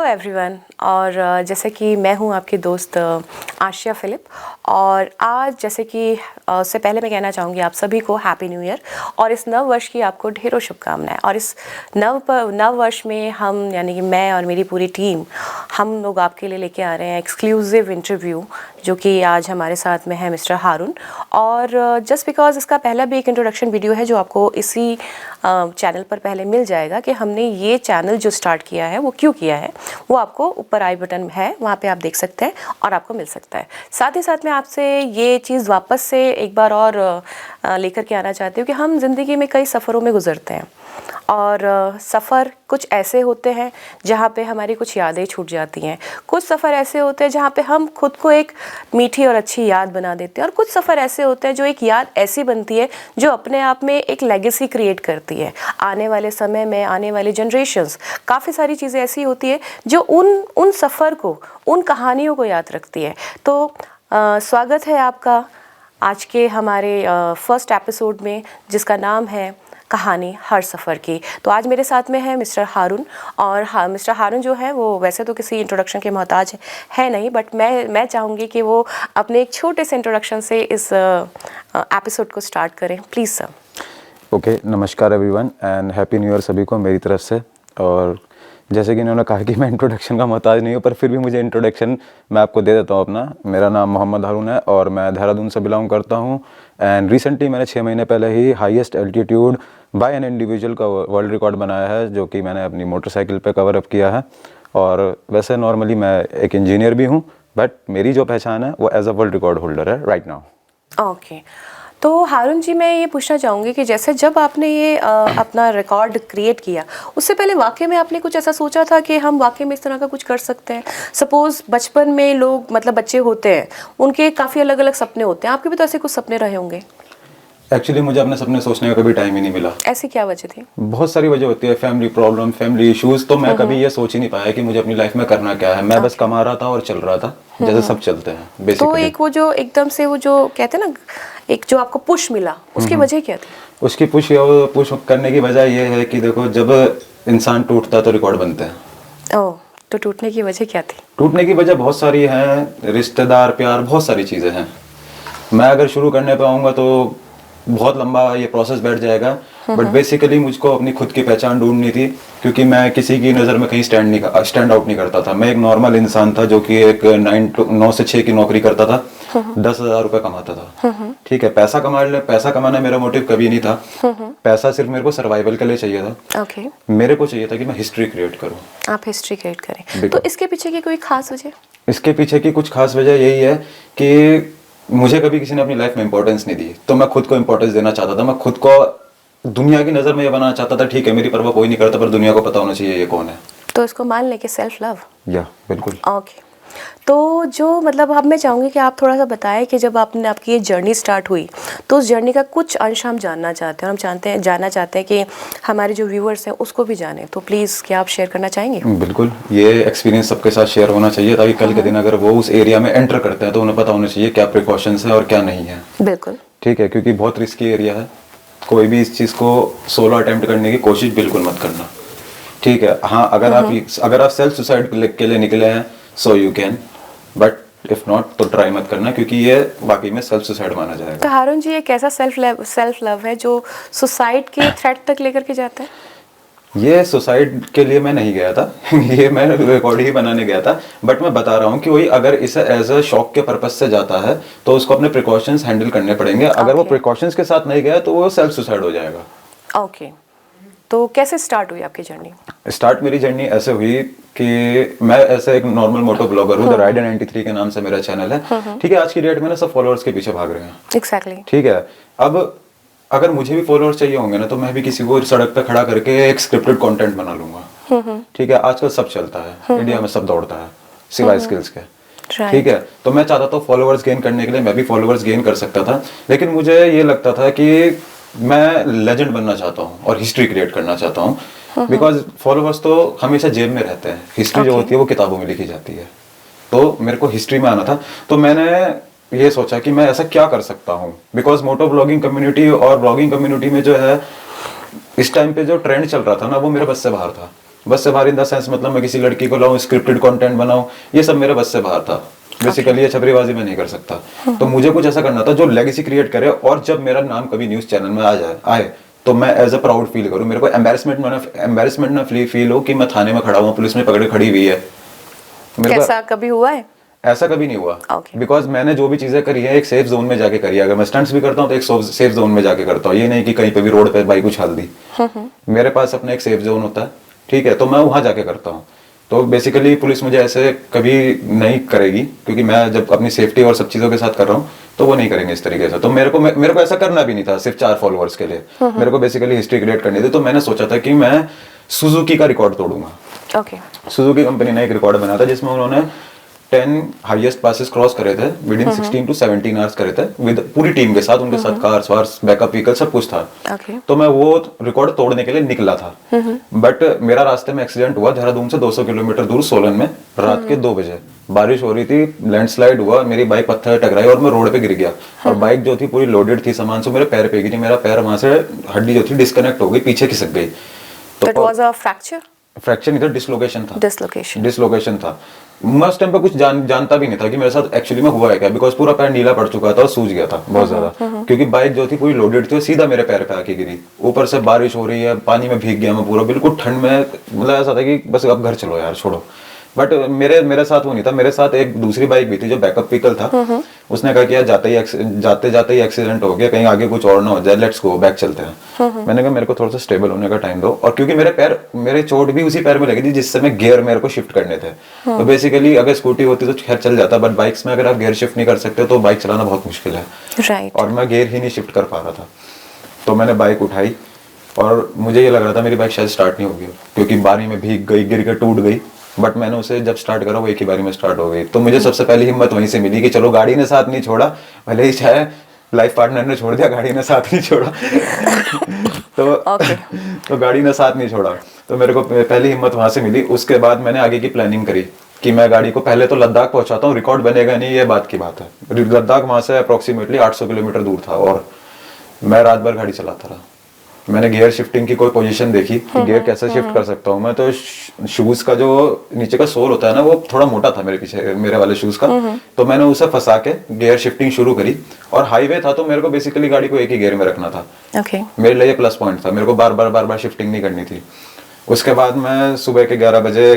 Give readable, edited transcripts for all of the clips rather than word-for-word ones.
Everyone और जैसे कि मैं हूं आपकी दोस्त आशिया फिलिप और आज जैसे कि उससे पहले मैं कहना चाहूँगी आप सभी को हैप्पी न्यू ईयर और इस नव वर्ष की आपको ढेरों शुभकामनाएं। और इस नव वर्ष में हम यानी कि मैं और मेरी पूरी टीम हम लोग आपके लिए लेके आ रहे हैं एक्सक्लूसिव इंटरव्यू जो कि आज हमारे साथ में है मिस्टर हारून। और जस्ट बिकॉज इसका पहला भी एक इंट्रोडक्शन वीडियो है जो आपको इसी चैनल पर पहले मिल जाएगा कि हमने ये चैनल जो स्टार्ट किया है वो क्यों किया है, वो आपको ऊपर आई बटन है वहाँ पे आप देख सकते हैं और आपको मिल सकता है। साथ ही साथ मैं आपसे ये चीज़ वापस से एक बार और लेकर के आना चाहती हूँ कि हम ज़िंदगी में कई सफ़रों में गुजरते हैं और सफ़र कुछ ऐसे होते हैं जहाँ पे हमारी कुछ यादें छूट जाती हैं, कुछ सफ़र ऐसे होते हैं जहाँ पे हम खुद को एक मीठी और अच्छी याद बना देते हैं और कुछ सफ़र ऐसे होते हैं जो एक याद ऐसी बनती है जो अपने आप में एक लेगेसी क्रिएट करती है। आने वाले समय में आने वाली जनरेशन्स काफ़ी सारी चीज़ें ऐसी होती है जो उन सफ़र को, उन कहानियों को याद रखती है। तो स्वागत है आपका आज के हमारे फर्स्ट एपिसोड में जिसका नाम है कहानी हर सफ़र की। तो आज मेरे साथ में है मिस्टर हारून और मिस्टर हारून जो है वो वैसे तो किसी इंट्रोडक्शन के मोहताज है नहीं, बट मैं चाहूँगी कि वो अपने एक छोटे से इंट्रोडक्शन से इस एपिसोड को स्टार्ट करें। Please sir. ओके, नमस्कार everyone and happy new year सभी को मेरी तरफ से। और जैसे कि इन्होंने कहा कि मैं इंट्रोडक्शन का मोहताज नहीं हूँ, पर फिर भी मुझे इंट्रोडक्शन मैं आपको दे देता हूँ अपना। मेरा नाम मोहम्मद हारून है और मैं देहरादून से बिलोंग करता हूँ एंड रिसेंटली मैंने 6 महीने पहले ही highest altitude by an individual का वर्ल्ड रिकॉर्ड बनाया है जो कि मैंने अपनी मोटरसाइकिल पे कवर अप किया है। और वैसे नॉर्मली मैं एक इंजीनियर भी हूँ, बट मेरी जो पहचान है वो as a world record holder है राइट नाउ। ओके, तो हारून जी मैं ये पूछना चाहूँगी कि जैसे जब आपने ये अपना रिकॉर्ड क्रिएट किया उससे पहले वाकई में आपने कुछ ऐसा सोचा था कि हम वाकई में इस तरह का कुछ कर सकते हैं? सपोज़ बचपन में लोग मतलब बच्चे होते हैं उनके काफ़ी अलग अलग सपने होते हैं, आपके भी तो ऐसे कुछ सपने रहे होंगे। एक्चुअली मुझे अपने सपने सोचने का कभी टाइम ही नहीं मिला। ऐसी क्या वजह थी? बहुत सारी वजह होती है, फैमिली प्रॉब्लम, फैमिली इश्यूज। तो मैं कभी ये सोच ही नहीं पाया कि मुझे अपनी लाइफ में करना क्या है। मैं बस कमा रहा था और चल रहा था जैसे सब चलते हैं बेसिकली। तो एक वो जो एकदम से वो जो कहते हैं ना एक जो आपको पुश मिला उसकी वजह क्या थी? उसकी पुश करने की वजह ये है कि देखो, जब इंसान टूटता है तो रिकॉर्ड बनते हैं। ओह, तो टूटने की वजह क्या थी? टूटने की वजह बहुत सारी हैं, रिश्तेदार, प्यार, बहुत सारी चीज़ें हैं। मैं अगर शुरू करने पे आऊँगा तो बहुत लंबा ये प्रोसेस बैठ जाएगा, बट बेसिकली मुझको अपनी खुद की पहचान ढूंढनी थी क्योंकि मैं किसी की नज़र में कहीं स्टैंड आउट नहीं करता था। मैं एक नॉर्मल इंसान था जो कि एक 9 से 6 की नौकरी करता था, 10,000 रुपये कमाता था। ठीक है, पैसा कमाना मेरा मोटिव कभी नहीं था। पैसा सिर्फ मेरे को सर्वाइवल के लिए चाहिए था। ओके, मेरे को चाहिए था कि मैं हिस्ट्री क्रिएट करूँ। आप हिस्ट्री क्रिएट करें, तो इसके पीछे की कोई खास वजह? इसके पीछे की कुछ खास वजह यही है कि मुझे कभी किसी ने अपनी लाइफ में इंपॉर्टेंस नहीं दी, तो मैं खुद को इंपॉर्टेंस देना चाहता था। मैं खुद को दुनिया की नज़र में ये बनाना चाहता था, ठीक है मेरी परवाह कोई नहीं करता पर दुनिया को पता होना चाहिए ये कौन है। तो इसको मान लें कि सेल्फ लव। या बिल्कुल। ओके, तो जो मतलब अब मैं चाहूँगी कि आप थोड़ा सा बताएं कि जब आपकी ये जर्नी स्टार्ट हुई तो उस जर्नी का कुछ अंश हम जानना चाहते हैं और हम जानना चाहते हैं कि हमारे जो व्यूअर्स हैं उसको भी जाने। तो प्लीज़ क्या आप शेयर करना चाहेंगे? बिल्कुल, ये एक्सपीरियंस सबके साथ शेयर होना चाहिए ताकि कल के दिन अगर वो उस एरिया में एंटर करते हैं तो उन्हें पता होना चाहिए क्या प्रिकॉशंस है और क्या नहीं है। बिल्कुल ठीक है, क्योंकि बहुत रिस्की एरिया है। कोई भी इस चीज़ को सोलो अटेम्प्ट करने की कोशिश बिल्कुल मत करना। ठीक है, हाँ अगर आप सेल्फ सुसाइड के लिए निकले हैं so you can, but if not तो ट्राई मत करना क्योंकि ये वाकई में सेल्फ सुसाइड माना जाएगा। तो हारून जी एक ऐसा सेल्फ लव है जो सुसाइड के थ्रेट तक लेकर के जाता है? ये सुसाइड के लिए मैं नहीं गया था ये मैं रिकॉर्ड ही बनाने गया था, बट मैं बता रहा हूँ कि वही अगर इसे एज अ शॉक के पर्पज से जाता है तो उसको अपने प्रिकॉशंस हैंडल करने पड़ेंगे। अगर वो प्रिकॉशंस के साथ नहीं गया तो वो सेल्फ सुसाइड हो जाएगा। ओके, तो कैसे स्टार्ट हुई आपकी जर्नी? स्टार्ट मेरी जर्नी ऐसे हुई कि मैं ऐसे एक नॉर्मल मोटो ब्लॉगर हूँ, द राइडर 93 के नाम से मेरा चैनल है। ठीक है, आज की डेट में ना सब फॉलोअर्स के पीछे भाग रहे हैं। एग्जैक्टली। ठीक है, अब अगर मुझे भी फॉलोअर्स चाहिए होंगे ना तो मैं भी किसी को सड़क पे खड़ा करके एक स्क्रिप्टेड कंटेंट बना लूंगा। ठीक है, आजकल सब चलता है, इंडिया में सब दौड़ता है सिवाय स्किल्स के। ठीक है, तो मैं चाहता था फॉलोअर्स गेन करने के लिए मैं भी फॉलोअर्स गेन कर सकता था, लेकिन मुझे ये लगता था कि मैं लेजेंड बनना चाहता हूँ और हिस्ट्री क्रिएट करना चाहता हूँ। बिकॉज फॉलोअर्स तो हमेशा जेब में रहते हैं, हिस्ट्री जो होती है वो किताबों में लिखी जाती है। तो मेरे को हिस्ट्री में आना था, तो मैंने ये सोचा कि मैं ऐसा क्या कर सकता हूँ। बिकॉज मोटो ब्लॉगिंग कम्युनिटी और ब्लॉगिंग कम्युनिटी में जो है इस टाइम पे जो ट्रेंड चल रहा था ना वो मेरे बस से बाहर था। बस से बाहर इन द सेंस मतलब मैं किसी लड़की को लाऊं, स्क्रिप्टेड कंटेंट बनाऊं, ये सब मेरे बस से बाहर था। बेसिकली ये छपरीबाजी मैं नहीं कर सकता। तो मुझे कुछ ऐसा करना था जो लेगेसी क्रिएट करे, और जब मेरा नाम कभी न्यूज चैनल में आए तो मैं एज अ प्राउड फील करूं, मेरे को एम्बेरसमेंट ना फील हो कि मैं थाने में खड़ा हुआ, पुलिस में पकड़े खड़ी हुई है। कैसा कभी हुआ है? ऐसा कभी नहीं हुआ, Okay. बिकॉज मैंने जो भी चीजें करी है एक सेफ जोन में जाके करी है। अगर मैं स्टंट्स भी करता हूँ तो एक सेफ जोन में जाके करता हूँ, ये नहीं कि कहीं पे भी रोड पे बाइक उछाल दी। मेरे पास अपना एक सेफ जोन होता है, ठीक है, तो मैं वहां जाके करता हूँ। तो बेसिकली पुलिस मुझे ऐसे कभी नहीं करेगी, क्योंकि मैं जब अपनी सेफ्टी और सब चीजों के साथ कर रहा हूँ तो वो नहीं करेंगे इस तरीके से। तो मेरे को ऐसा करना भी नहीं था सिर्फ 4 फॉलोअर्स के लिए, मेरे को बेसिकली हिस्ट्री क्रिएट करनी थी। तो मैंने सोचा था कि मैं सुजुकी का रिकॉर्ड तोड़ूंगा। ओके। सुजुकी कंपनी ने एक रिकॉर्ड बनाया था जिसमें उन्होंने 10 हाईएस्ट पासेस क्रॉस करे थे विद इन 16 to 17 आवर्स करे थे, विद पूरी टीम के साथ, उनके साथ कार्स वार्स बैकअप व्हीकल सब कुछ था। Okay. तो मैं वो रिकॉर्ड तोड़ने के लिए निकला था, बट मेरा रास्ते में एक्सीडेंट हुआ देहरादून से 200 किलोमीटर दूर सोलन में, रात के 2 बजे। बारिश हो रही थी, लैंडस्लाइड हुआ, मेरी बाइक पत्थर टकराई और मैं रोड पे गिर गया। और बाइक जो थी पूरी लोडेड थी सामान से, मेरे पैर पे गिरी, मेरा पैर वहां से हड्डी जो थी डिस्कनेक्ट हो गई, पीछे खिसक गई। तो it was a fracture? Fracture नहीं था, डिसलोकेशन था। डिसलोकेशन था। मैं उस टाइम पे कुछ जानता भी नहीं था कि मेरे साथ एक्चुअली में हुआ है क्या, बिकॉज पूरा पैर नीला पड़ चुका था और सूज गया था बहुत ज्यादा, क्योंकि बाइक जो थी पूरी लोडेड थी, सीधा मेरे पैर पे आके गिरी। ऊपर से बारिश हो रही है, पानी में भीग गया मैं पूरा, बिल्कुल ठंड में, मतलब ऐसा था कि बस अब घर चलो यार, छोड़ो। बट मेरे साथ वो नहीं था, मेरे साथ एक दूसरी बाइक भी थी जो बैकअप व्हीकल था। उसने कहा कि यार जाते जाते ही एक्सीडेंट हो गया, कहीं आगे कुछ और ना हो जाए, लेट्स गो बैक चलते हैं। मैंने कहा मेरे को थोड़ा सा स्टेबल होने का टाइम दो, और क्योंकि मेरे चोट भी उसी पैर में लगी थी जिससे मैं गियर मेरे को शिफ्ट करने थे। तो बेसिकली अगर स्कूटी होती तो खैर चल जाता, बट बाइक्स में अगर आप गियर शिफ्ट नहीं कर सकते तो बाइक चलाना बहुत मुश्किल है। राइट। और मैं गियर ही नहीं शिफ्ट कर पा रहा था। तो मैंने बाइक उठाई और मुझे ये लग रहा था मेरी बाइक शायद स्टार्ट नहीं होगी, क्योंकि बारी में भीग गई, गिर के टूट गई। बट मैंने उसे जब स्टार्ट करा वो एक ही बारी में स्टार्ट हो गई। तो मुझे सबसे पहली हिम्मत वहीं से मिली कि चलो, गाड़ी ने साथ नहीं छोड़ा, भले ही चाहे लाइफ पार्टनर ने छोड़ दिया, गाड़ी ने साथ नहीं छोड़ा। तो गाड़ी ने साथ नहीं छोड़ा, तो मेरे को पहली हिम्मत वहां से मिली। उसके बाद मैंने आगे की प्लानिंग करी कि मैं गाड़ी को पहले तो लद्दाख पहुंचाता हूँ, रिकॉर्ड बनेगा नहीं, ये बात की बात है। लद्दाख वहां से अप्रोक्सीमेटली 800 किलोमीटर दूर था, और मैं रात भर गाड़ी चलाता रहा। मैंने गियर शिफ्टिंग की कोई पोजीशन देखी कि गियर कैसे शिफ्ट कर सकता हूँ मैं। तो शूज का जो नीचे का सोल होता है ना, वो थोड़ा मोटा था मेरे वाले शूज का। तो मैंने उसे फंसा के गियर शिफ्टिंग शुरू करी, और हाईवे था तो मेरे को बेसिकली गाड़ी को एक ही गियर में रखना था। मेरे लिए प्लस पॉइंट था, मेरे को बार बार शिफ्टिंग नहीं करनी थी। उसके बाद मैं सुबह के 11 बजे,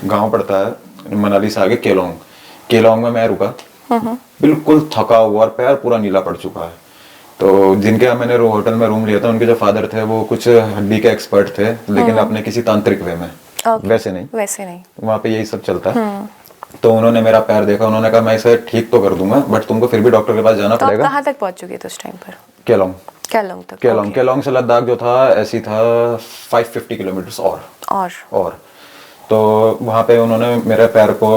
गाँव पड़ता है मनाली से आगे केलोंग में मैं रुका, बिल्कुल थका हुआ और पैर पूरा नीला पड़ चुका है। तो जिनके यहाँ मैंने होटल में रूम लिया था, उनके जो फादर थे वो कुछ हड्डी के एक्सपर्ट थे, लेकिन अपने किसी तांत्रिक वे में। वैसे नहीं वहाँ पे यही सब चलता है। तो उन्होंने मेरा पैर देखा, उन्होंने कहा मैं इसे ठीक तो कर दूंगा, बट तुमको फिर भी डॉक्टर के पास जाना पड़ेगा। कहाँ तक पहुंच चुके थे उस टाइम पर? केलोंग से लद्दाख जो था ऐसी था 550 किलोमीटर और तो वहाँ पे उन्होंने मेरे पैर को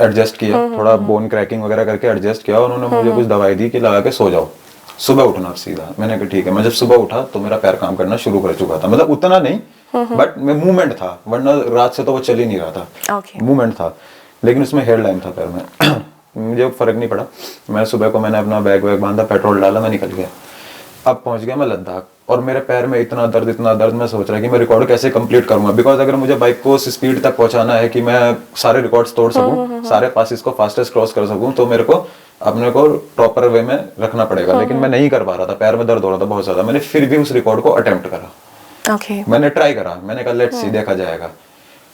एडजस्ट किया, थोड़ा बोन क्रैकिंग वगैरह करके एडजस्ट किया। उन्होंने मुझे कुछ दवाई दी कि लगा के सो जाओ, सुबह उठना सीधा। मैंने कहा ठीक है। मैं जब सुबह उठा तो मेरा पैर काम करना शुरू कर चुका था, मतलब उतना नहीं, बट मूवमेंट था, वरना रात से तो वो चल ही नहीं रहा था। मूवमेंट था, लेकिन उसमें हेयर लाइन था पैर में। मुझे फर्क नहीं पड़ा। मैं सुबह को मैंने अपना बैग बांधा, पेट्रोल डाला, मैं निकल गया। अब पहुंच गया मैं लद्दाख, और मेरे पैर में इतना दर्द, मैं सोच रहा कि मैं रिकॉर्ड कैसे कंप्लीट करूंगा, बिकॉज अगर मुझे बाइक को उस स्पीड तक पहुंचाना है कि मैं सारे रिकॉर्ड्स तोड़ सकूं, सारे पासेस को फास्टेस्ट क्रॉस कर सकूं, तो मेरे को अपने को प्रॉपर वे में रखना पड़ेगा। लेकिन मैं नहीं कर पा रहा था, पैर में दर्द हो रहा था बहुत ज्यादा। मैंने फिर भी उस रिकॉर्ड को अटेम्प्ट करा। मैंने ट्राई करा, मैंने कहा लेट्स सी, देखा जाएगा।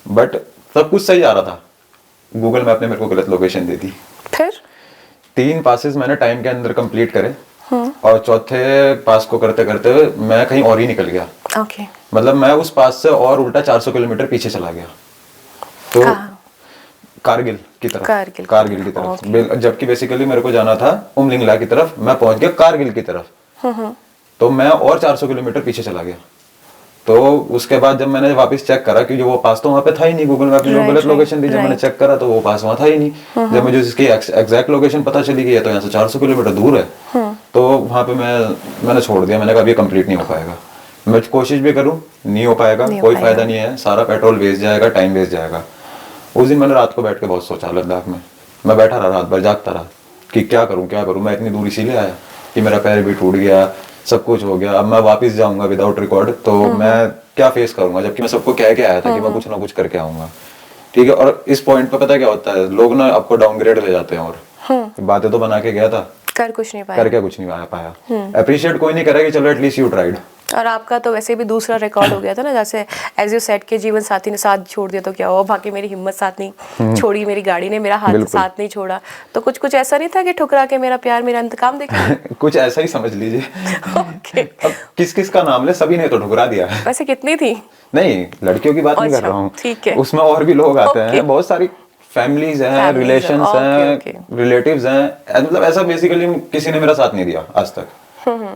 बट सब कुछ सही आ रहा था। गूगल मैप ने मेरे को गलत लोकेशन दे दी। फिर 3 पासेस मैंने टाइम के अंदर कंप्लीट करे, और चौथे पास को करते करते मैं कहीं और ही निकल गया। मतलब मैं उस पास से और उल्टा 400 किलोमीटर पीछे चला गया। तो कारगिल की तरफ, जबकि बेसिकली मेरे को जाना था उमलिंगला की तरफ, मैं पहुंच गया कारगिल की तरफ। तो मैं और 400 किलोमीटर पीछे चला गया। तो उसके बाद जब मैंने वापस चेक करा, क्योंकि वो पास तो वहाँ पे था ही नहीं, गूगल मैप ने गलत लोकेशन दी। जब मैंने चेक करा तो वो पास वहाँ था ही नहीं। जब मुझे इसकी एग्जैक्ट लोकेशन पता चली गई है तो यहाँ से 400 किलोमीटर दूर है, तो वहाँ पे मैंने छोड़ दिया। मैंने कहा अभी कंप्लीट नहीं हो पाएगा, मैं कोशिश भी करूँ नहीं हो पाएगा, कोई फायदा नहीं है, सारा पेट्रोल वेस्ट जाएगा, टाइम वेस्ट जाएगा। उस दिन मैंने रात को बैठ के बहुत सोचा लद्दाख में। मैं बैठा रहा, रात भर जागता रहा कि क्या करूं। मैं इतनी दूर इसीलिए आया कि मेरा पैर भी टूट गया, सब कुछ हो गया, अब मैं वापस जाऊंगा विदाउट रिकॉर्ड, तो मैं क्या फेस करूंगा, जबकि मैं सबको कह के आया था कि मैं कुछ ना कुछ करके आऊंगा। ठीक है, और इस पॉइंट पे पता क्या होता है, लोग ना आपको डाउनग्रेड ले जाते हैं, और बातें तो बना के गया था, कर कुछ नहीं पाया, करके कुछ नहीं पाया। अप्रिशिएट कोई नहीं करेगा कि चलो एटलीस्ट यू ट्राइड। और आपका तो वैसे भी दूसरा रिकॉर्ड हो गया था ना, जैसे एज यू सेड के जीवन साथी ने साथ छोड़ दिया तो क्या हुआ, बाकी मेरी हिम्मत साथ नहीं छोड़ी, मेरी गाड़ी ने मेरा हाथ साथ नहीं छोड़ा, तो कुछ कुछ ऐसा नहीं था कि ठुकरा के मेरा प्यार मेरा इंतकाम देखेगा? कुछ ऐसा ही समझ लीजिए। ओके। अब किस किस का नाम ले, सभी ने तो ठुकरा दिया है। वैसे कितनी थी? नहीं, लड़कियों की बात नहीं कर रहा हूँ, ठीक है, उसमें और भी लोग आते हैं, बहुत सारी फैमिलीज हैं, रिलेशंस हैं, रिलेटिव्स हैं, मतलब ऐसा बेसिकली किसी ने मेरा साथ नहीं दिया आज तक।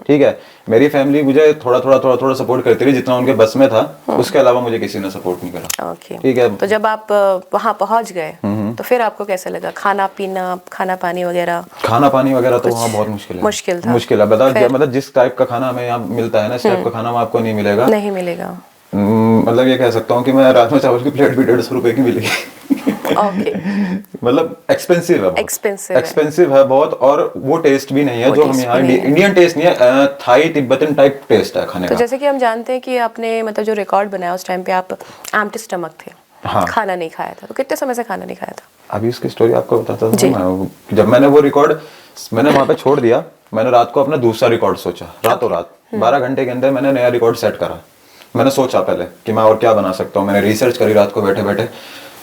ठीक है, मेरी फैमिली मुझे थोड़ा थोड़ा सपोर्ट करती रही जितना उनके बस में था, उसके अलावा मुझे किसी ने सपोर्ट नहीं करा। ठीक है, तो जब आप वहाँ पहुँच गए तो फिर आपको कैसे लगा, खाना पीना, खाना पानी वगैरह? खाना पानी वगैरह तो वहाँ बहुत मुश्किल है, मुश्किल है, बताओ, मतलब जिस टाइप का खाना हमें यहाँ मिलता है ना, इस टाइप का खाना आपको नहीं मिलेगा, नहीं मिलेगा। मतलब ये कह सकता हूँ कि मैं राजमा चावल की प्लेट भी 150 रुपए की मिलेगी। ओके। मतलब एक्सपेंसिव है, एक्सपेंसिव है बहुत, और वो टेस्ट भी नहीं है जो हम यहाँ, इंडियन टेस्ट नहीं है, थाई तिब्बतन टाइप टेस्ट है खाने का। तो जैसे कि हम जानते हैं कि आपने मतलब जो रिकॉर्ड बनाया उस टाइम पे आप एम्प्टी स्टमक थे, हाँ, खाना नहीं खाया था, तो कितने समय से खाना नहीं खाया था? अभी उसकी स्टोरी आपको बताता हूँ। जब मैंने वो रिकॉर्ड मैंने वहाँ पे छोड़ दिया, मैंने रात को अपना दूसरा रिकॉर्ड सोचा, रातों रात 12 घंटे के अंदर मैंने नया रिकॉर्ड सेट करा। मैंने सोचा पहले कि मैं और क्या बना सकता हूँ, मैंने रिसर्च करी रात को बैठे बैठे,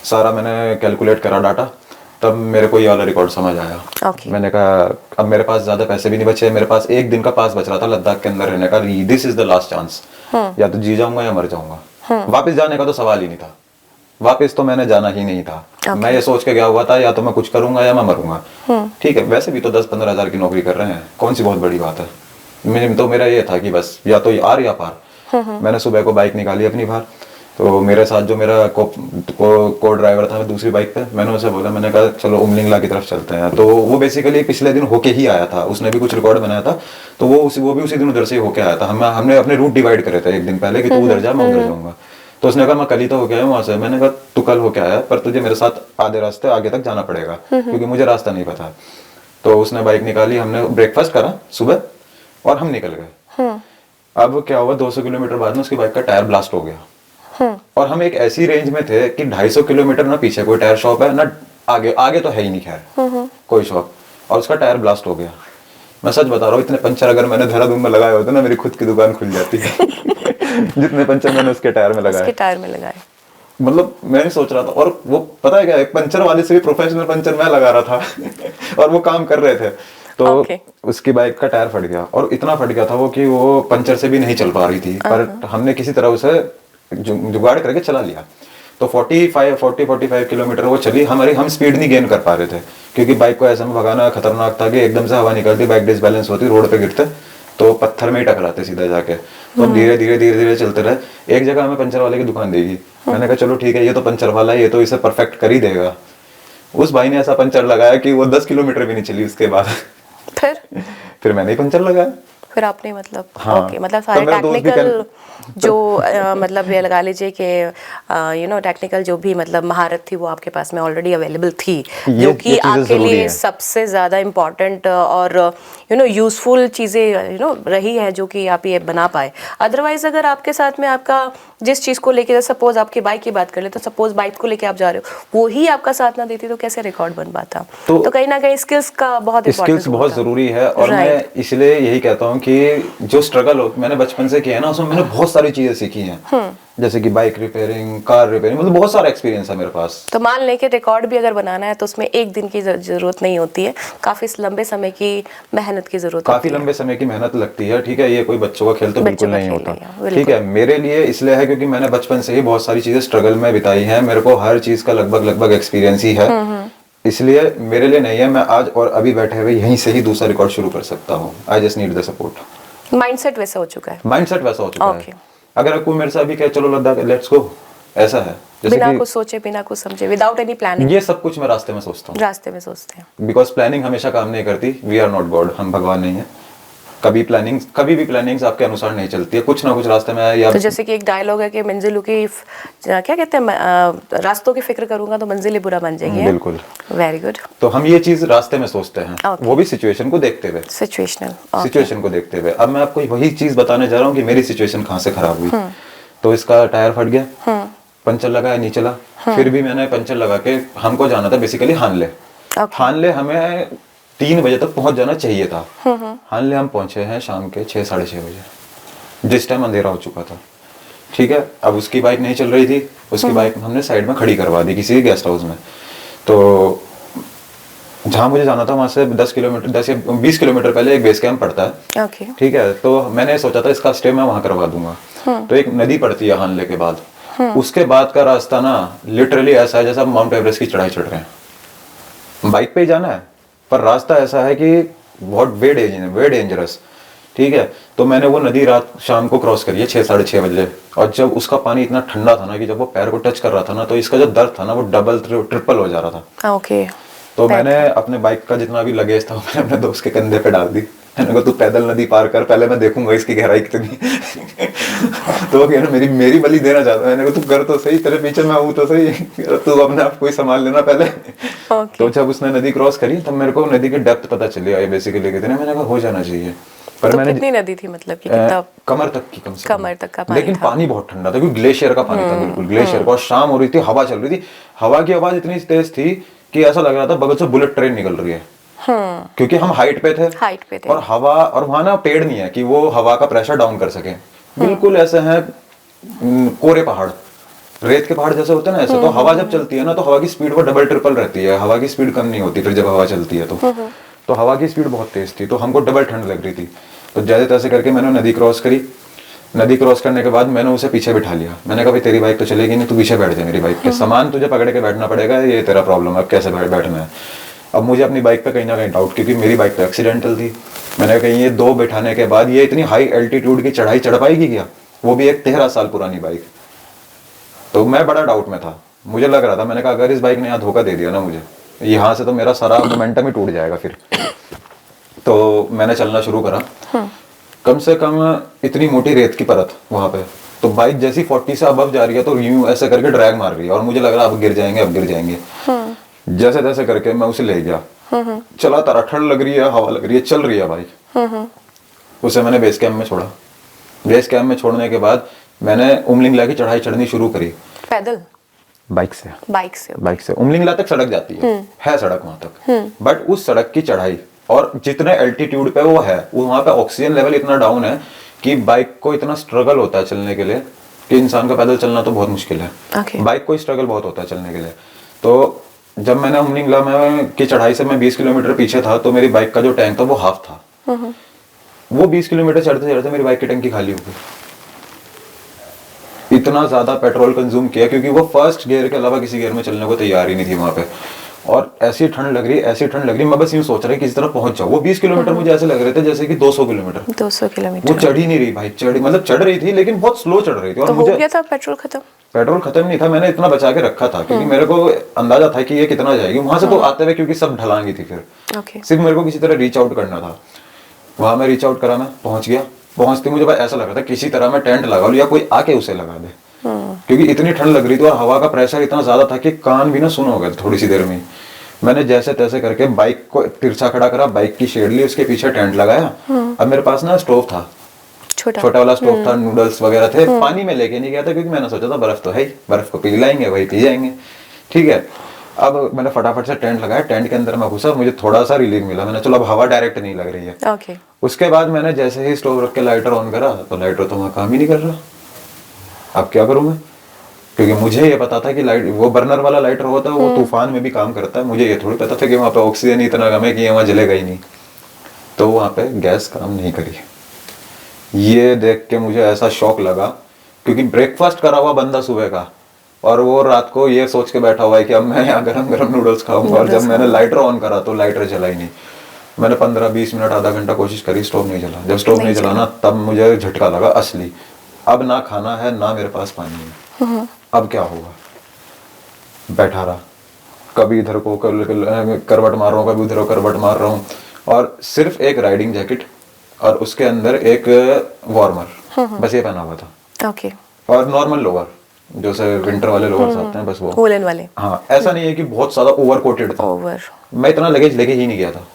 सारा मैंने कैलकुलेट करा डाटा, तब मेरे को ये वाला रिकॉर्ड समझ आया। मैंने कहा अब मेरे पास ज्यादा पैसे भी नहीं बचे, मेरे पास एक दिन का पास बच रहा था लद्दाख के अंदर रहने का, this is the last chance, या तो जी जाऊंगा या मर जाऊंगा। वापस जाने का तो सवाल ही नहीं था, वापस तो मैंने जाना ही नहीं था। मैं ये सोच के गया हुआ था या तो मैं कुछ करूंगा या मैं मरूंगा। ठीक है, वैसे भी तो 10-15 हज़ार की नौकरी कर रहे हैं, कौन सी बहुत बड़ी बात है। तो मेरा ये था कि बस या तो आर या पार। मैंने सुबह को बाइक निकाली अपनी बाहर, तो मेरे साथ जो मेरा को ड्राइवर था दूसरी बाइक पे, मैंने उसे बोला, मैंने कहा चलो उमलिंगला की तरफ चलते हैं। तो वो बेसिकली पिछले दिन होके ही आया था, उसने भी कुछ रिकॉर्ड बनाया था, तो वो भी उसी दिन उधर से होके आया था। हमने अपने रूट डिवाइड करे थे एक दिन पहले कि तू उधर जा, मैं उधर जाऊंगा। तो उसने कहा मैं कल ही तो होके आया वहां से। मैंने कहा तू कल होके आया, पर तुझे मेरे साथ आधे रास्ते आगे तक जाना पड़ेगा, क्योंकि मुझे रास्ता नहीं पता। तो उसने बाइक निकाली, हमने ब्रेकफास्ट करा सुबह और हम निकल गए। अब क्या हुआ, 200 किलोमीटर बाद में उसकी बाइक का टायर ब्लास्ट हो गया, और हम एक ऐसी रेंज में थे कि 250 किलोमीटर ना पीछे कोई टायर शॉप है ना आगे तो है ही नहीं खैर कोई शॉप, और उसका टायर ब्लास्ट हो गया। मैं सच बता रहा हूँ, इतने पंचर अगर मैंने देहरादून में लगाए होते ना, मेरी खुद की दुकान खुल जाती है। जितने पंचर मैंने उसके टायर में लगाए, मतलब मैं नहीं सोच रहा था। और वो पता है क्या, एक पंचर वाले से भी प्रोफेशनल पंचर मैं लगा रहा था और वो काम कर रहे थे। तो उसकी बाइक का टायर फट गया, और इतना फट गया था वो कि वो पंचर से भी नहीं चल पा रही थी, पर हमने किसी तरह उसे जुगाड़ करके चला लिया। तो 40-45 किलोमीटर वो चली। हम स्पीड नहीं गेन कर पा रहे थे, क्योंकि बाइक को ऐसे में भगाना खतरनाक था कि एकदम से हवा निकलती, बाइक डिसबैलेंस होती, रोड पे गिरते तो पत्थर में ही टकराते सीधा जाके। तो धीरे चलते रहे। एक जगह हमें पंचर वाले की दुकान देगी, मैंने कहा चलो ठीक है, ये तो पंचर वाला है, ये तो इसे परफेक्ट कर ही देगा। उस भाई ने ऐसा पंचर लगाया कि वो 10 किलोमीटर भी नहीं चली उसके बाद। फिर मैंने ही पंचर लगाया। फिर आपने मतलब ओके, मतलब सारे टेक्निकल जो मतलब ये लगा लीजिए कि टेक्निकल जो भी मतलब महारत थी वो आपके पास में ऑलरेडी अवेलेबल थी, जो कि आपके लिए सबसे ज़्यादा इम्पोर्टेंट और यूज़फुल चीज़ें रही है, जो कि आप ये बना पाए। अदरवाइज अगर आपके साथ में आपका जिस चीज़ को लेके, सपोज आपकी बाइक की बात कर ले, तो सपोज बाइक को लेके आप जा रहे हो, वो ही आपका साथ ना देती तो कैसे रिकॉर्ड बन पाता? तो कहीं ना कहीं स्किल्स का बहुत ज़रूरी है। और मैं इसलिए यही कहता हूँ कि जो स्ट्रगल मैंने बचपन से किया है ना, उसमें मैंने बहुत सारी चीजें सीखी हैं, जैसे कि बाइक रिपेयरिंग, कार रिपेयरिंग, मतलब बहुत सारा एक्सपीरियंस है मेरे पास। तो मान लें कि रिकॉर्ड भी अगर बनाना है तो उसमें एक दिन की जरूरत नहीं होती है, काफी लंबे समय की मेहनत की जरूरत काफी लंबे समय की मेहनत लगती है। ठीक है, ये कोई बच्चों का खेल तो बिल्कुल नहीं होता। ठीक है, मेरे लिए इसलिए है क्योंकि मैंने बचपन से ही बहुत सारी चीजें स्ट्रगल में बिताई है, मेरे को हर चीज का लगभग एक्सपीरियंस ही है। इसलिए मेरे लिए नहीं है, मैं आज और अभी बैठे हुए यहीं से ही दूसरा रिकॉर्ड शुरू कर सकता हूँ। I just need the support. Mindset वैसा हो चुका है। अगर कोई मेरे से अभी कहे चलो लद्दाख लेट्स गो, ऐसा है बिना कुछ सोचे, बिना कुछ समझे, विदाउट एनी प्लानिंग, ये सब कुछ मैं रास्ते में सोचता हूँ। रास्ते में सोचते हैं, बिकॉज प्लानिंग हमेशा काम नहीं करती। वी आर नॉट गॉड, हम भगवान नहीं है। कभी भी प्लानिंग्स आपके अनुसार नहीं चलती है, कुछ ना कुछ रास्ते में या तो जैसे कि एक डायलॉग है कि मंजिलों की क्या कहते हैं, रास्तों की फिक्र करूंगा तो मंजिलें बुरा बन जाएगी। बिल्कुल। Very good. तो हम ये चीज रास्ते में सोचते हैं, Okay. वो भी सिचुएशन को देखते हुए, सिचुएशन को देखते हुए। अब मैं आपको वही चीज बताने जा रहा हूँ कि मेरी सिचुएशन कहाँ से खराब हुई। तो इसका टायर फट गया, पंचर लगाया नहीं चला, फिर भी मैंने पंचर लगा के, हमको जाना था बेसिकली हानले। हानले हमें 3 बजे तक पहुंच जाना चाहिए था। हानले हम पहुंचे हैं शाम के 6 साढ़े 6 बजे, जिस टाइम अंधेरा हो चुका था। ठीक है, अब उसकी बाइक नहीं चल रही थी, उसकी बाइक हमने साइड में खड़ी करवा दी किसी गेस्ट हाउस में। तो जहाँ मुझे जाना था वहां से 10 या 20 किलोमीटर पहले एक बेस कैंप पड़ता है। ठीक है, तो मैंने सोचा था इसका स्टे मैं वहां करवा दूंगा। तो एक नदी पड़ती है हानले के बाद, उसके बाद का रास्ता ना लिटरली ऐसा है जैसे आप माउंट एवरेस्ट की चढ़ाई चढ़ रहे हैं। बाइक पे ही जाना है, पर रास्ता ऐसा है कि बहुत वे डेंजरस। ठीक है, तो मैंने वो नदी रात शाम को क्रॉस करी है 6 साढ़े 6 बजे, और जब उसका पानी इतना ठंडा था ना कि जब वो पैर को टच कर रहा था ना, तो इसका जो दर्द था ना वो डबल ट्रिपल हो जा रहा था। ओके। तो मैंने अपने बाइक का जितना भी लगेज था मैंने अपने दोस्त के कंधे पे डाल दी। मैंने कहा तू पैदल नदी पार कर, पहले मैं देखूंगा इसकी गहराई कितनी। तो वो कहना मेरी बलि देना चाहता है। मैंने कहा तू कर तो सही, तेरे पीछे मैं हूँ तो सही, तू अपने आप को ही संभाल लेना पहले। तो जब उसने नदी क्रॉस करी तब मेरे को नदी की डेप्थ पता चली बेसिकली कितने। मैंने कहा हो जाना चाहिए, पर तो मैंने कितनी नदी थी, मतलब कि कितना? कमर तक की, कम से कम कमर तक का पानी लेकिन था। पानी बहुत ठंडा था क्योंकि ग्लेशियर का पानी था, बिल्कुल ग्लेशियर का। और शाम हो रही थी, हवा चल रही थी, हवा की आवाज इतनी तेज थी कि ऐसा लग रहा था बगल से बुलेट ट्रेन निकल रही है। क्योंकि हम हाइट पे थे और हवा, और वहां ना पेड़ नहीं है कि वो हवा का प्रेशर डाउन कर सके। बिल्कुल ऐसे हैं कोरे पहाड़, रेत के पहाड़ जैसे होते हैं ना ऐसे। तो हवा जब चलती है ना तो हवा की स्पीड वो डबल ट्रिपल रहती है, हवा की स्पीड कम नहीं होती फिर जब हवा चलती है तो हवा की स्पीड बहुत तेज थी, तो हमको डबल ठंड लग रही थी। तो जैसे तैसे करके मैंने नदी क्रॉस करी। नदी क्रॉस करने के बाद मैंने उसे पीछे बिठा लिया। मैंने कहा भाई तेरी बाइक तो चलेगी नहीं, तू पीछे बैठ जा मेरी बाइक के, सामान तुझे पकड़ के बैठना पड़ेगा, ये तेरा प्रॉब्लम है, अब कैसे बैठना है। अब मुझे अपनी बाइक पे कहीं ना कहीं डाउट, क्योंकि मेरी बाइक तो एक्सीडेंटल थी। मैंने कहा ये 2 बैठाने के बाद ये इतनी हाई एल्टीट्यूड की चढ़ाई चढ़ पाएगी क्या, वो भी एक 13 साल पुरानी बाइक। तो मैं बड़ा डाउट में था, मुझे लग रहा था, मैंने कहा अगर इस बाइक ने यहाँ धोखा दे दिया ना मुझे, यहाँ से तो मेरा सारा मोमेंटम ही टूट जाएगा फिर। तो मैंने चलना शुरू करा। कम से कम इतनी मोटी रेत की परत वहां पे, तो बाइक जैसी 40 से अबव जा रही है तो यूं ऐसे करके ड्रैग मार रही है, और मुझे लग रहा है अब गिर जाएंगे। जैसे तैसे करके मैं उसे ले गया, चला तारा, ठंड लग रही है, हवा लग रही है, चल रही है बाइक। उसे मैंने बेस कैंप में छोड़ा। बेस कैंप में छोड़ने के बाद मैंने उमलिंगला की चढ़ाई चढ़नी शुरू करी। पैदल? बाइक से उमलिंगला तक सड़क जाती है सड़क वहां तक, बट उस सड़क की चढ़ाई और जितने एल्टीट्यूड पे वो है, वहां पे ऑक्सीजन लेवल इतना डाउन है कि बाइक को इतना स्ट्रगल होता है चलने के लिए कि इंसान का पैदल चलना तो बहुत मुश्किल है। बाइक को स्ट्रगल बहुत होता है चलने के लिए। तो जब मैंने उमलिंगला में की चढ़ाई से मैं 20 किलोमीटर पीछे था, तो मेरी बाइक का जो टैंक था वो हाफ था। वो 20 किलोमीटर चढ़ते चढ़ते मेरी बाइक की टंकी खाली हो गई। इतना ज्यादा पेट्रोल कंज्यूम किया, क्योंकि वो फर्स्ट गियर के अलावा किसी गियर में चलने को तैयार ही नहीं थी वहां पे। और ऐसी ठंड लग रही, मैं बस यूं सोच रहा किसी तरह पहुंच जाऊं। वो 20 किलोमीटर मुझे ऐसे लग रहे थे जैसे कि 200 किलोमीटर। वो चढ़ ही नहीं रही बाइक, मतलब चढ़ रही थी लेकिन बहुत स्लो चढ़ रही थी। और तो मुझे हो गया था पेट्रोल खत्म नहीं था, मैंने इतना बचा के रखा था क्योंकि मेरे को अंदाजा था कि ये कितना जाएगी वहां से। तो आते हुए क्योंकि सब ढलांगी थी, फिर सिर्फ मेरे को किसी तरह रीच आउट करना था। वहां मैं रीच आउट करा, मैं पहुंच गया। पहुंचते मुझे बस ऐसा लग रहा था किसी तरह मैं टेंट लगा लूं या कोई आके उसे लगा दे, क्योंकि इतनी ठंड लग रही थी और हवा का प्रेशर इतना ज्यादा था कि कान भी ना सुन हो गए थोड़ी सी देर में। मैंने जैसे तैसे करके बाइक को तिरछा खड़ा करा, बाइक की शेड ली, उसके पीछे टेंट लगाया। अब मेरे पास ना स्टोव था, छोटा वाला स्टोव था, नूडल्स वगैरह थे। पानी में लेके नहीं गया था क्योंकि मैंने सोचा था बर्फ तो है ही, बर्फ को पी लाएंगे, वही पी जाएंगे। ठीक है, अब मैंने फटाफट से टेंट लगाया, टेंट के अंदर मैं घुसा, मुझे थोड़ा सा रिलीफ मिला। मैंने चलो अब हवा डायरेक्ट नहीं लग रही है। उसके बाद मैंने जैसे ही स्टोव रख के लाइटर ऑन करा तो लाइटर तो वहां काम ही नहीं कर रहा। अब क्या करूं मैं, क्योंकि मुझे ये पता था कि लाइट वो बर्नर वाला लाइटर होता है, वो तूफान में भी काम करता है। मुझे ये थोड़ी पता था कि वहां पे ऑक्सीजन ही इतना कम है कि वहां जलेगा ही नहीं। तो वहां पे गैस काम नहीं करी। ये देख के मुझे ऐसा शॉक लगा, क्योंकि ब्रेकफास्ट करा हुआ बंदा सुबह का, और वो रात को ये सोच के बैठा हुआ है कि अब मैं यहाँ गरम गरम नूडल्स खाऊंगा। और जब मैंने लाइटर ऑन करा तो लाइटर जला ही नहीं। मैंने 15-20 मिनट, आधा घंटा कोशिश करी, स्टोव नहीं जला। जब स्टोव नहीं जला ना, तब मुझे झटका लगा असली। अब ना खाना है ना मेरे पास पानी है, अब क्या होगा। बैठा रहा, कभी इधर को करवट मार रहा हूँ, कभी उधर को करवट मार रहा हूँ। और सिर्फ एक राइडिंग जैकेट और उसके अंदर एक वार्मर, बस ये पहना हुआ था। ओके। और नॉर्मल लोअर, जो से विंटर वाले लोअर्स आते हैं, बस वो। वूलन वाले। हाँ, ऐसा नहीं है कि बहुत ज्यादा ओवर कोटेड था। ओवर। मैं इतना लगेज लेके ही नहीं गया था,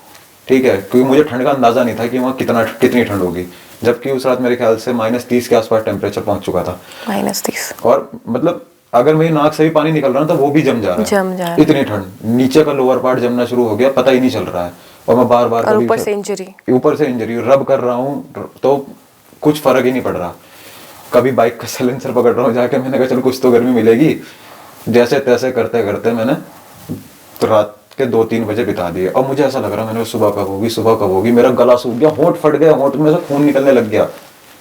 ठीक है, क्योंकि मुझे ठंड का अंदाजा नहीं था कि वहाँ कितनी ठंड होगी, जबकि उस रात मेरे ख्याल से -30 के आसपास टेम्परेचर पहुंच चुका था। -30। और मतलब अगर मेरी नाक से भी पानी निकल रहा है तो वो भी जम जा रहा है। इतनी ठंड, नीचे का लोअर पार्ट जमना शुरू हो गया, पता ही नहीं चल रहा है। और मैं बार बार ऊपर से इंजरी रब कर रहा हूँ तो कुछ फर्क ही नहीं पड़ रहा। कभी बाइक का साइलेंसर पकड़ रहा हूँ जाके, मैंने कहा चलो कुछ तो गर्मी मिलेगी। जैसे तैसे करते करते मैंने तो रात के 2-3 बजे बिता दिए। और मुझे ऐसा लग रहा मैंने सुबह कब होगी। मेरा गला सूख गया, होंठ फट गया, होंठ में से खून निकलने लग गया,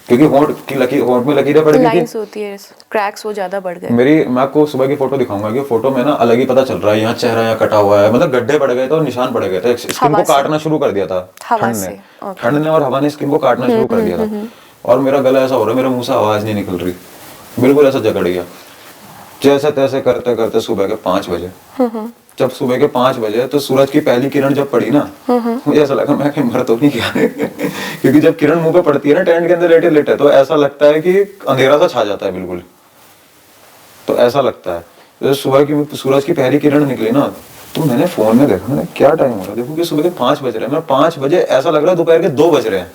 क्योंकि होंठ में लकीरें पड़ गई थी, लाइंस होती है, क्रैक्स वो ज्यादा बढ़ गए। मैं आपको सुबह की फोटो दिखाऊंगा कि फोटो में ना अलग ही पता चल रहा है, यहाँ चेहरा यहाँ कटा हुआ है, मतलब गड्ढे पड़ गए थे और निशान पड़ गए थे। स्किन को काटना शुरू कर दिया था ठंड ने और हवा ने स्किन को काटना शुरू कर दिया था। और मेरा गला ऐसा हो रहा है, मेरे मुंह से आवाज नहीं निकल रही, बिल्कुल ऐसा जकड़ गया। जैसे तैसे करते करते सुबह के 5 बजे, जब सुबह के 5 बजे तो सूरज की पहली किरण जब पड़ी ना, मुझे ऐसा लगा मैं मर तो नहीं गया क्योंकि जब किरण मुंह पे पड़ती है ना टेंट के अंदर लेटे लेटे, तो ऐसा लगता है कि अंधेरा सा छा जाता है बिल्कुल। तो ऐसा लगता है तो सुबह की सूरज की पहली किरण निकली ना, तो मैंने फोन में देखा, मैंने क्या टाइम हो रहा है, देखो कि सुबह के 5 बज रहे हैं। 5 बजे ऐसा लग रहा है दोपहर के 2 बज रहे हैं।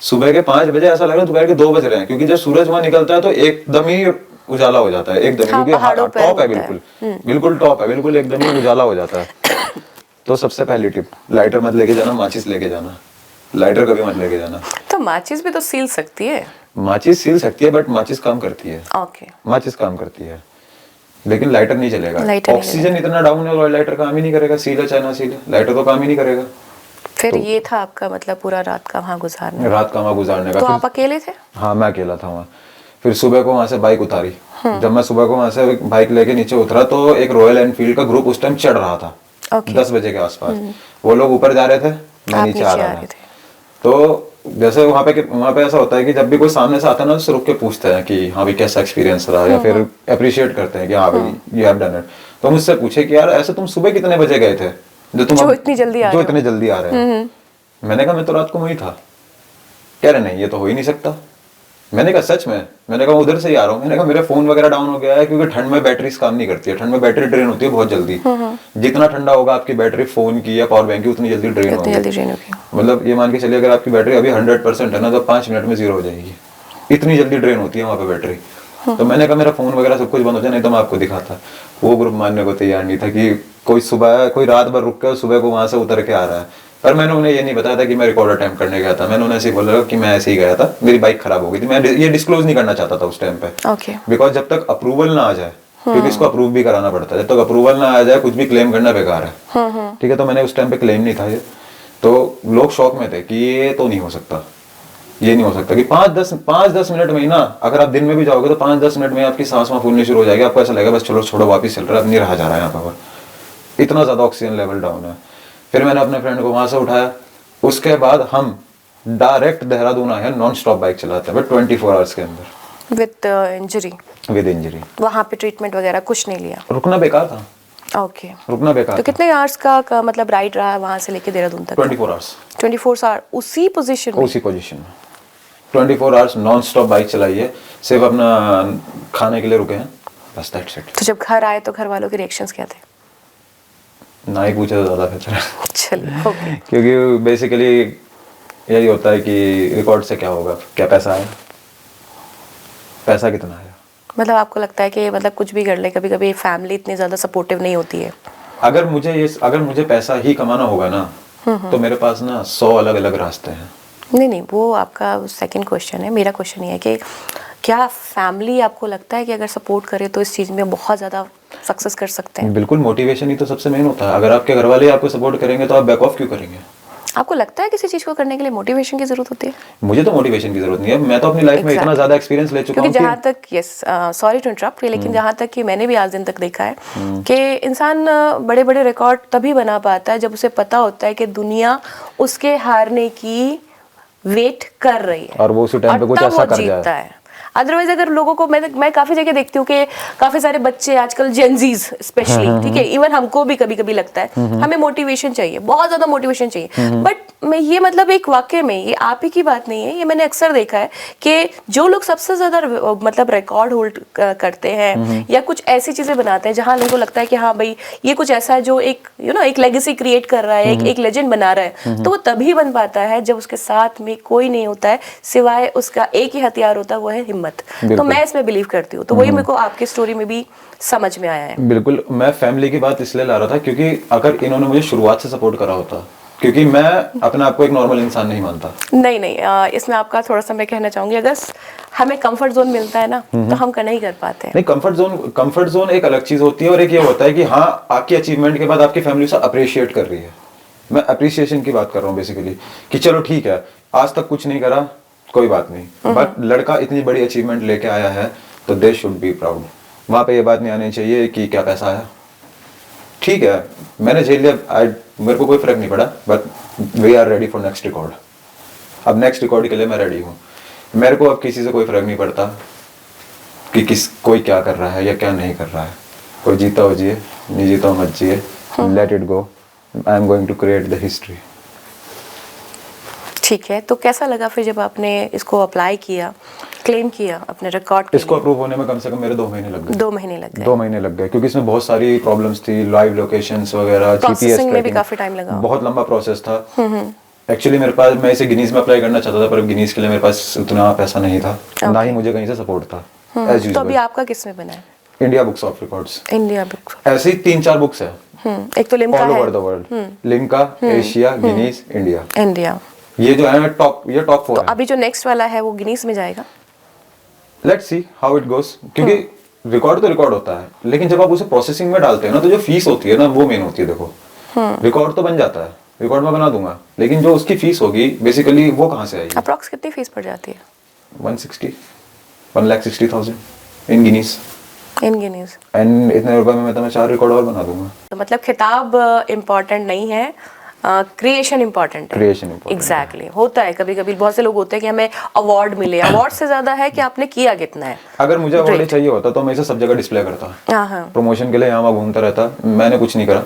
सुबह के 5 बजे ऐसा लग रहा है दोपहर के 2 बज रहे हैं, क्योंकि जब सूरज वहां निकलता है तो एकदम ही उजाला हो जाता है, एकदम, क्योंकि टॉप है, बिल्कुल टॉप है, बिल्कुल एकदम ही उजाला हो जाता है। तो सबसे पहली टिप, लाइटर मत लेके जाना, माचिस लेके जाना। लाइटर कभी मत लेके जाना। तो माचिस भी तो सील सकती है। माचिस सील सकती है, बट माचिस काम करती है। ओके। माचिस काम करती है, लेकिन लाइटर नहीं चलेगा। ऑक्सीजन इतना डाउन है और लाइटर काम ही नहीं करेगा, सीले चाहे ना सीले, लाइटर तो काम ही नहीं करेगा। फिर ये था आपका मतलब पूरा रात का वहाँ गुजारने का। तो आप अकेले थे? हाँ, मैं अकेला था वहाँ। फिर सुबह को वहां से बाइक उतारी। जब मैं सुबह को वहां से बाइक लेके नीचे उतरा तो एक रॉयल एनफील्ड का ग्रुप उस टाइम चढ़ रहा था। 10 बजे के आसपास वो लोग ऊपर जा रहे थे, मैं नीचे आ रहा था। तो जैसे वहाँ पे ऐसा होता है कि जब भी कोई सामने से आता है ना, तो रुक के पूछते हैं कि हाँ भाई कैसा एक्सपीरियंस रहा, या फिर अप्रिशिएट करते हैं कि हाँ भाई यू हैव डन इट। तो मुझसे पूछे कि यार ऐसे तुम सुबह कितने बजे गए थे जो इतनी जल्दी आ रहे हैं। मैंने कहा मैं तो रात को वही था। कह रहे नहीं, ये तो हो ही नहीं सकता। मैंने कहा सच में? मैंने कहा उधर से ही आ रहा हूँ। मैंने कहा मेरा फोन वगैरह डाउन हो गया है, क्योंकि ठंड में बैटरीज काम नहीं करती है, ठंड में बैटरी ड्रेन होती है बहुत जल्दी। जितना ठंडा होगा आपकी बैटरी फोन की या पावर बैंक की, उतनी जल्दी ड्रेन होगी। मतलब ये मान के चलिए अगर आपकी बैटरी अभी 100% है ना, तो 5 मिनट में 0 हो जाएगी, इतनी जल्दी ड्रेन होती है वहाँ पे बैटरी। तो मैंने कहा मेरा फोन वगैरह सब कुछ बंद हो जाए, नहीं तो मैं आपको दिखाता। वो ग्रुप मानने को तैयार नहीं था कि कोई रात भर रुक कर सुबह को वहां से उतर के आ रहा है। पर मैंने उन्हें ये नहीं बताया था कि मैं रिकॉर्ड अटेम्प्ट करने गया था। मैंने उन्हें ऐसे ही बोला कि मैं ऐसे ही गया था, मेरी बाइक खराब हो गई थी। मैं ये डिस्क्लोज नहीं करना चाहता था उस टाइम पे, बिकॉज जब तक अप्रूवल ना आ जाए, क्योंकि इसको अप्रूव भी कराना पड़ता है, जब तक अप्रूवल ना आ जाए कुछ भी क्लेम करना बेकार है। ठीक है, तो मैंने उस टाइम पे क्लेम नहीं था ये। तो लोग शौक में थे कि ये तो नहीं हो सकता, ये नहीं हो सकता कि 5-10 मिनट में ही ना, अगर आप दिन में भी जाओगे तो 5-10 मिनट में आपकी सांस फूलनी शुरू हो जाएगी। आपको ऐसा लगेगा बस चलो छोड़ो, वापस चल रहा है, अब नहीं रहा जा रहा है यहाँ पर, इतना ज्यादा ऑक्सीजन लेवल डाउन है। फिर मैंने अपने फ्रेंड को वहां से उठाया। उसके बाद हम डायरेक्ट देहरादून आए हैं, नॉन स्टॉप बाइक चलाते हैं 24 आवर्स के अंदर, विद इंजरी। वहाँ पे ट्रीटमेंट वगैरह कुछ नहीं लिया? रुकना बेकार था। ओके। रुकना बेकार। तो कितने आवर्स का मतलब राइड रहा वहाँ से लेके देहरादून तक? 24 आवर्स। 24 आवर्स उसी पोजीशन में 24 आवर्स नॉन स्टॉप बाइक चलाई है। सिर्फ अपना खाने के लिए रुके हैं, बस दैट्स इट। तो जब घर आए तो घर वालों के रिएक्शंस क्या थे? ना ही पूछे तो ज्यादा बेहतर है। चलिए, ओके। क्योंकि बेसिकली यही होता है कि रिकॉर्ड से क्या होगा, क्या पैसा आया, पैसा कितना आया। मतलब आपको लगता है कि मतलब कुछ भी कर ले, कभी कभी फैमिली इतनी ज्यादा सपोर्टिव नहीं होती है? अगर मुझे पैसा ही कमाना होगा ना, तो मेरे पास ना 100 अलग अलग रास्ते हैं। नहीं, वो आपका सेकंड क्वेश्चन है। मेरा क्वेश्चन ये है कि क्या फैमिली आपको लगता है कि अगर सपोर्ट करे तो इस चीज़ में बहुत ज़्यादा सक्सेस कर सकते हैं? बिल्कुल, मोटिवेशन ही तो सबसे मेन होता है। अगर आपके घर वाले आपको सपोर्ट करेंगे तो आप बैक ऑफ क्यों करेंगे? आपको लगता है किसी चीज़ को करने के लिए मोटिवेशन की ज़रूरत होती है? मुझे तो मोटिवेशन की ज़रूरत नहीं है। मैं तो अपनी लाइफ में इतना ज़्यादा एक्सपीरियंस ले चुका हूँ कि जहाँ तक सॉरी टू इंटरप्ट, लेकिन जहाँ तक कि मैंने भी आज दिन तक देखा है कि इंसान बड़े बड़े रिकॉर्ड तभी बना पाता है जब उसे पता होता है कि दुनिया उसके हारने की वेट कर रही है, और वो उसी टाइम पे कुछ ऐसा कर जाए। अदरवाइज अगर लोगों को मैं काफी जगह देखती हूँ कि काफी सारे बच्चे आजकल जेनजीज स्पेशली, ठीक है, इवन हमको भी कभी कभी लगता है हमें मोटिवेशन चाहिए, बहुत ज्यादा मोटिवेशन चाहिए, बट मैं ये मतलब एक वाक्य में ये आप ही की बात नहीं है, ये मैंने अक्सर देखा है कि जो लोग सबसे ज्यादा मतलब रिकॉर्ड होल्ड करते हैं या कुछ ऐसी चीजें बनाते हैं जहां लोगों को लगता है कि हाँ भाई ये कुछ ऐसा है जो एक एक लेगेसी क्रिएट कर रहा है, एक लेजेंड बना रहा है, तो वो तभी बन पाता है जब उसके साथ में कोई नहीं होता है सिवाय उसका एक ही हथियार होता है, वो है हिम्मत। तो मैं इसमें बिलीव करती हूँ, तो वही मेरे को आपकी स्टोरी में भी समझ में आया है। बिल्कुल, मैं फैमिली की बात इसलिए ला रहा था क्योंकि अगर इन्होंने मुझे शुरुआत से सपोर्ट करा होता, क्योंकि मैं अपने आप को एक नॉर्मल इंसान नहीं मानता। नहीं, इसमें आपका थोड़ा सा मैं कहना चाहूंगी, अगर हमें कंफर्ट जोन मिलता है ना तो हम नहीं कर पाते हैं। नहीं, कंफर्ट जोन एक अलग चीज होती है, और एक ये होता है कि हाँ आपकी अचीवमेंट के बाद आपकी फैमिली उसे अप्रिशिएट कर रही है। मैं अप्रिसिएशन की बात कर रहा हूँ बेसिकली, कि चलो ठीक है आज तक कुछ नहीं करा कोई बात नहीं, बट लड़का इतनी बड़ी अचीवमेंट लेके आया है तो दे शुड बी प्राउड। वहां पे ये बात नहीं आनी चाहिए कि क्या पैसा आया, ठीक है मैंने झेल लिया, मेरे को कोई फर्क नहीं पड़ा, but we are ready for next record. अब नेक्स्ट रिकॉर्ड के लिए मैं रेडी हूँ। मेरे को अब किसी से कोई फर्क नहीं पड़ता कि कोई क्या कर रहा है या क्या नहीं कर रहा है। कोई जीता हो जिए, नहीं जीता हो मत जिए, let it go, I am going to create the history. ठीक है, तो कैसा लगा फिर जब आपने इसको अप्लाई किया, क्लेम किया अपने रिकॉर्ड के इसको लिए? अप्रूव होने में कम से कम मेरे 2 महीने लग गए। 2 महीने लग गए? 2 महीने लग गए, क्योंकि इसमें बहुत सारी प्रॉब्लम्स थी, लाइव लोकेशंस वगैरह, प्रोसेसिंग में भी काफी टाइम लगा? बहुत लंबा प्रोसेस था। एक्चुअली मेरे पास, मैं इसे गिनीज में अप्लाई करना चाहता था, पर गिनीज के लिए मेरे पास उतना पैसा नहीं था, ना ही मुझे कहीं से सपोर्ट था। तो अभी आपका किस में बना है? India books of records. India books, ऐसे ही 3-4 बुक्स है, एक तो लिम्का ऑल है, over the world, Limca, Asia, Guinness, India. India, ये जो है टॉप 4 है। अभी जो नेक्स्ट वाला है वो गिनीज में जाएगा? Let's see how it goes, क्योंकि रिकॉर्ड तो रिकॉर्ड होता है, लेकिन जब आप उसे प्रोसेसिंग में डालते हैं ना, तो जो फीस होती है ना वो मेन होती है। देखो रिकॉर्ड तो बन जाता है, रिकॉर्ड में बना दूंगा, लेकिन जो उसकी फीस होगी बेसिकली वो कहाँ से आएगी? अप्रॉक्स कितनी फीस पड़ जाती है? 1,60,000 इन गिनीज। इन गिनीज, एंड इतने रुपए में मैं 4 रिकॉर्ड और बना दूंगा। तो मतलब खिताब इम्पोर्टेंट नहीं है, क्रिएशन इम्पोर्टेंट है। क्रिएशन इम्पोर्टेंट, एग्जैक्टली होता है कभी कभी, बहुत से लोग होते हैं कि हमें अवार्ड मिले, अवार्ड से ज्यादा है कि आपने किया कितना है। अगर मुझे अवार्ड चाहिए होता तो मैं इसे सब जगह डिस्प्ले करता, हाँ, प्रमोशन के लिए यहाँ वहाँ घूमता रहता, मैंने कुछ नहीं करा।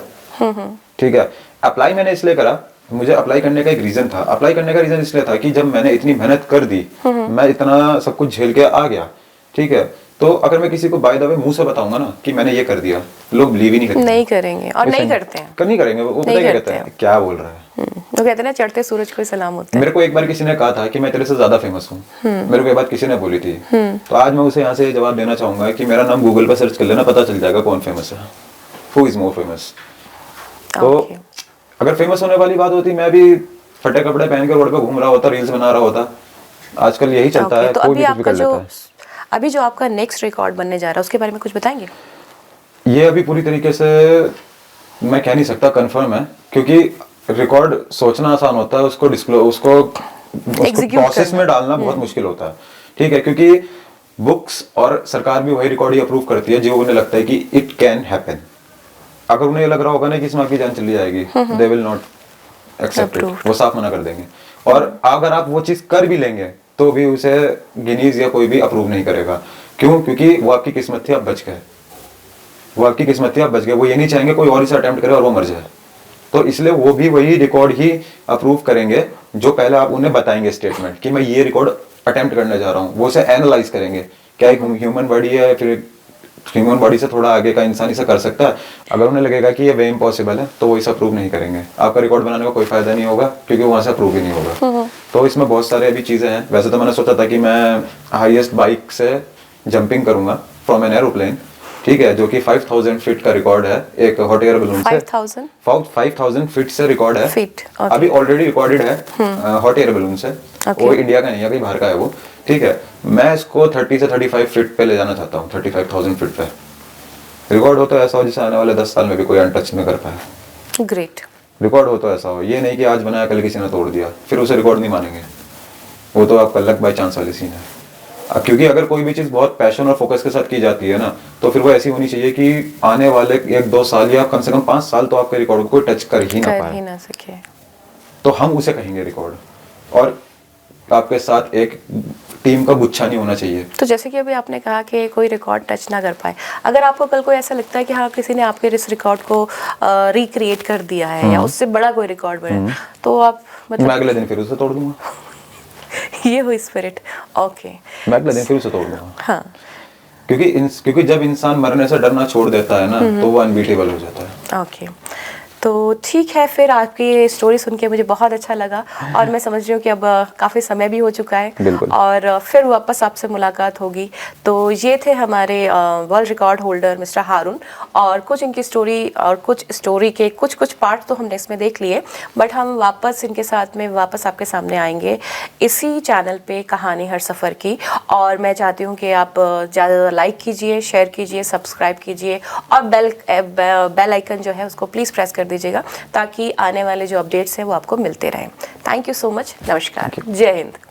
ठीक है, अप्लाई मैंने इसलिए करा, मुझे अप्लाई करने का एक रीजन था। अप्लाई करने का रीजन इसलिए था कि जब मैंने इतनी मेहनत कर दी, मैं इतना सब कुछ झेल के आ गया, ठीक है, तो अगर मैं किसी को बाय द वे मुंह से बताऊंगा ना कि मैंने ये कर दिया, लोग बिलीव ही नहीं करेंगे। नहीं करेंगे, और नहीं करते हैं, नहीं करेंगे, वो पता क्या कहते हैं, क्या बोल रहा है। वो कहते हैं ना चढ़ते सूरज को सलाम होता है। मेरे को एक बार किसी ने कहा था कि मैं तेरे से ज्यादा फेमस हूँ, मेरे को ये बात किसी ने बोली थी, तो आज मैं उसे यहाँ से जवाब देना चाहूंगा कि मेरा नाम गूगल पर सर्च कर लेना, पता चल जाएगा कौन फेमस है, हु इज मोर फेमस। तो अगर फेमस होने वाली बात होती, मैं भी फटे कपड़े पहन के रोड पे घूम रहा होता, रील्स बना रहा होता। आजकल यही चलता है, तो कोई अभी भी कुछ भी कर लेता है। अभी जो आपका नेक्स्ट रिकॉर्ड बनने जा रहा है उसके बारे में कुछ बताएंगे? ये अभी पूरी तरीके से मैं कह नहीं सकता कंफर्म है, क्योंकि रिकॉर्ड सोचना आसान होता है, उसको प्रोसेस में डालना बहुत मुश्किल होता है। ठीक है, क्योंकि बुक्स और सरकार भी वही रिकॉर्ड ही अप्रूव करती है जो उन्हें लगता है कि इट कैन हैपन। अगर उन्हें लग रहा होगा ना कि इसमें आपकी जान चली जाएगी, they will not accept it, वो साफ मना कर देंगे। और अगर आप वो चीज कर भी लेंगे तो भी उसे गिनीज या कोई भी अप्रूव नहीं करेगा। क्यों? क्योंकि वो आपकी किस्मत थी, आप बच गए, वो आपकी किस्मत थी, आप बच गए। वो ये नहीं चाहेंगे कोई और इसे अटेम्प्ट करे और वो मर जाए, तो इसलिए वो भी वही रिकॉर्ड ही अप्रूव करेंगे जो पहले आप उन्हें बताएंगे स्टेटमेंट कि मैं ये रिकॉर्ड अटेम्प्ट करने जा रहा हूँ। वो इसे एनालाइज करेंगे, क्या एक ह्यूमन बॉडी है, फिर ह्यूमन बॉडी से थोड़ा आगे का इंसान इसे कर सकता है। अगर उन्हें लगेगा कि ये वे इम्पॉसिबल है तो वो इसे अप्रूव नहीं करेंगे। आपका रिकॉर्ड बनाने का कोई फायदा नहीं होगा, क्योंकि वहां से अप्रूव ही नहीं होगा। तो इसमें बहुत सारे अभी चीजें हैं। वैसे तो मैंने सोचा था कि मैं हाईएस्ट बाइक से जंपिंग करूंगा फ्रॉम एन एरोप्लेन, ठीक है, जो कि 5000 फीट का रिकॉर्ड है, एक हॉट एयर बलून से। 5000 फीट से रिकॉर्ड है, अभी ऑलरेडी रिकॉर्डेड है हॉट एयर बलून से। वो इंडिया का नहीं है, कहीं बाहर का है वो, ठीक है। मैं इसको 30 से 35 फीट पे ले जाना चाहता हूँ, 35,000 फीट पे। रिकॉर्ड हो तो ऐसा हो जिसे आने वाले 10 साल में भी कोई अनटच नहीं कर पाया। ग्रेट। रिकॉर्ड हो तो ऐसा हो, ये नहीं कि आज बनाया कल किसी ने तोड़ दिया, फिर उसे रिकॉर्ड नहीं मानेंगे। वो तो आपका लक बाय चांस वाली सीन है। क्योंकि अगर कोई भी चीज बहुत पैशन और फोकस के साथ की जाती है ना, तो फिर वो ऐसी होनी चाहिए कि आने वाले 1-2 साल या कम से कम 5 साल तो आपके रिकॉर्ड को कोई टच कर ही ना पाए, सके, तो हम उसे कहेंगे रिकॉर्ड। और आपके साथ एक टीम का गुच्छा नहीं होना चाहिए। तो जैसे कि अभी आपने कहा कि कोई रिकॉर्ड टच ना कर पाए, अगर आपको कल को ऐसा लगता है कि हाँ किसी ने आपके इस रिकॉर्ड को रिक्रिएट कर दिया है या उससे बड़ा कोई रिकॉर्ड बना, तो आप मैं मतलब अगले दिन फिर उसे तोड़ दूंगा। ये हुई स्पिरिट। ओके। मैं अगले दिन फिर उसे तोड़ दूंगा। हाँ। क्योंकि जब इंसान मरने से डरना छोड़ देता है ना, तो वो अनबीटेबल हो जाता है। ओके। तो ठीक है, फिर आपकी स्टोरी सुन के मुझे बहुत अच्छा लगा और मैं समझ रही हूँ कि अब काफ़ी समय भी हो चुका है बिल्कुल। और फिर वापस आपसे मुलाकात होगी। तो ये थे हमारे वर्ल्ड रिकॉर्ड होल्डर मिस्टर हारून, और कुछ इनकी स्टोरी और कुछ स्टोरी के कुछ पार्ट तो हमने इसमें देख लिए, बट हम वापस इनके साथ में वापस आपके सामने आएंगे इसी चैनल पे कहानी हर सफ़र की। और मैं चाहती हूँ कि आप ज़्यादा लाइक कीजिए, शेयर कीजिए, सब्सक्राइब कीजिए और बेल आइकन जो है उसको प्लीज़ प्रेस कर दीजिएगा ताकि आने वाले जो अपडेट्स हैं वो आपको मिलते रहें। Thank you so much. नमस्कार। जय हिंद।